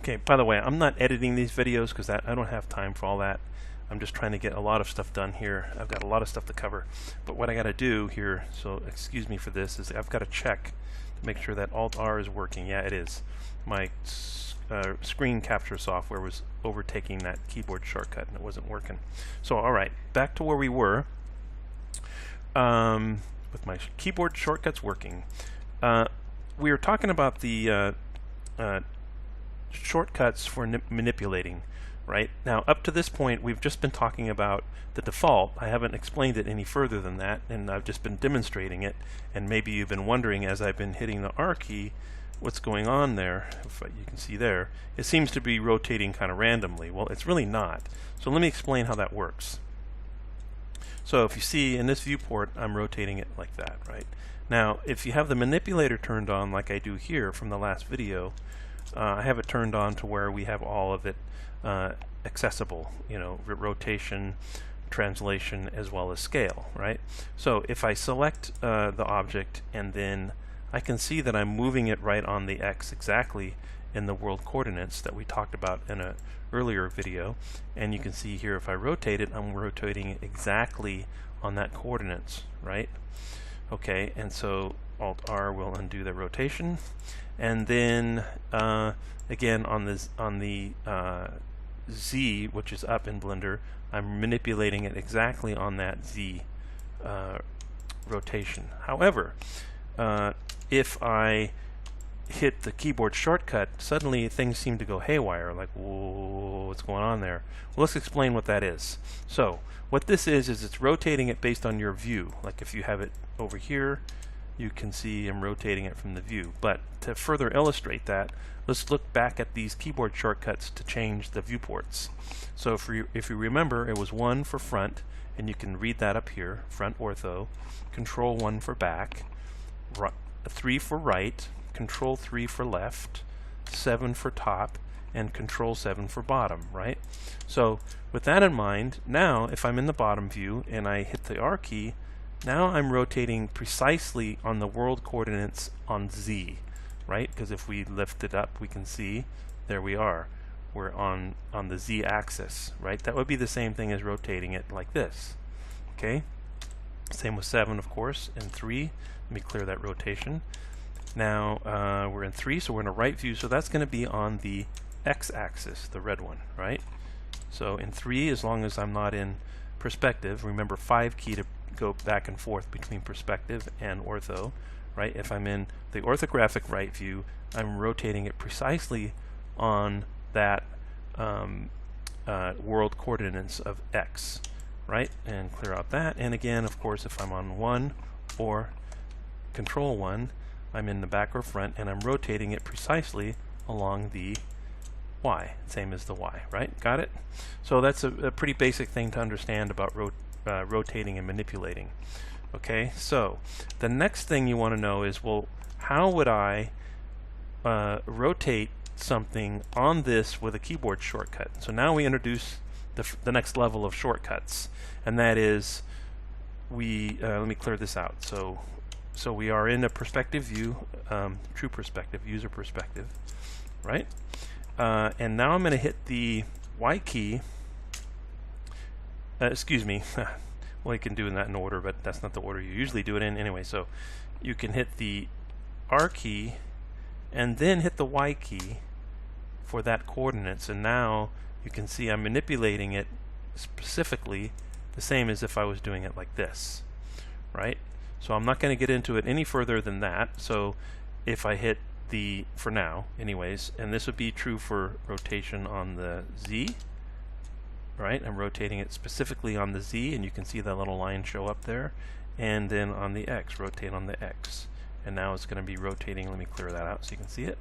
Okay, by the way, I'm not editing these videos because I don't have time for all that. I'm just trying to get a lot of stuff done here. I've got a lot of stuff to cover. But what I got to do here, so excuse me for this, is I've got to check to make sure that Alt-R is working. Yeah, it is. My screen capture software was overtaking that keyboard shortcut and it wasn't working. So, all right, back to where we were with my keyboard shortcuts working. We were talking about the shortcuts for manipulating. Right? Now, up to this point, we've just been talking about the default. I haven't explained it any further than that, and I've just been demonstrating it. And maybe you've been wondering, as I've been hitting the R key, what's going on there. If you can see there, it seems to be rotating kind of randomly. Well, it's really not. So let me explain how that works. So if you see in this viewport, I'm rotating it like that, right? Now, if you have the manipulator turned on, like I do here from the last video, I have it turned on to where we have all of it accessible, you know, rotation, translation, as well as scale, right? So if I select the object, and then I can see that I'm moving it right on the X exactly in the world coordinates that we talked about in an earlier video. And you can see here, if I rotate it, I'm rotating it exactly on that coordinates, right? Okay, and so Alt-R will undo the rotation. And then again on the Z, which is up in Blender, I'm manipulating it exactly on that Z rotation. However, if I hit the keyboard shortcut, suddenly things seem to go haywire, like, whoa, what's going on there? Well, let's explain what that is. So what this is it's rotating it based on your view. Like if you have it over here, you can see I'm rotating it from the view. But to further illustrate that, let's look back at these keyboard shortcuts to change the viewports. So if you remember, it was 1 for front, and you can read that up here, front ortho, Control 1 for back, 3 for right, Control 3 for left, 7 for top, and Control 7 for bottom, right? So with that in mind, now if I'm in the bottom view and I hit the R key, now I'm rotating precisely on the world coordinates on Z, right? Because if we lift it up, we can see, there we are. We're on the Z axis, right? That would be the same thing as rotating it like this, okay? Same with 7, of course, and 3. Let me clear that rotation. Now we're in 3, so we're in a right view, so that's going to be on the X axis, the red one, right? So in 3, as long as I'm not in perspective, remember 5 key to go back and forth between perspective and ortho, right? If I'm in the orthographic right view, I'm rotating it precisely on that world coordinates of X, right? And clear out that. And again, of course, if I'm on 1 or Control 1, I'm in the back or front, and I'm rotating it precisely along the Y, same as the Y, right? Got it? So that's a pretty basic thing to understand about rotating and manipulating. Okay, so the next thing you want to know is, well, how would I rotate something on this with a keyboard shortcut? So now we introduce the next level of shortcuts, and that is let me clear this out. So we are in a perspective view, true perspective, user perspective, right? And now I'm going to hit the Y key. Excuse me. Well, you can do that in order, but that's not the order you usually do it in anyway. So you can hit the R key and then hit the Y key for that coordinates, and now you can see I'm manipulating it specifically the same as if I was doing it like this, right? So I'm not going to get into it any further than that. So if I hit the, for now anyways, and this would be true for rotation on the Z, right? I'm rotating it specifically on the Z, and you can see that little line show up there. And then on the X, rotate on the X. And now it's going to be rotating, let me clear that out so you can see it.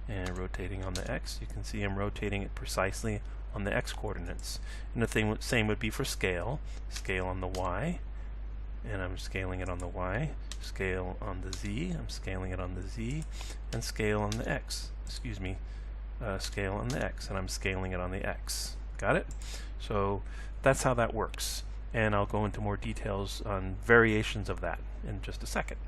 And rotating on the X, you can see I'm rotating it precisely on the X coordinates. And the same would be for scale. Scale on the Y, and I'm scaling it on the Y. Scale on the Z, I'm scaling it on the Z. And scale on the X, excuse me, scale on the X, and I'm scaling it on the X. Got it? So that's how that works. And I'll go into more details on variations of that in just a second.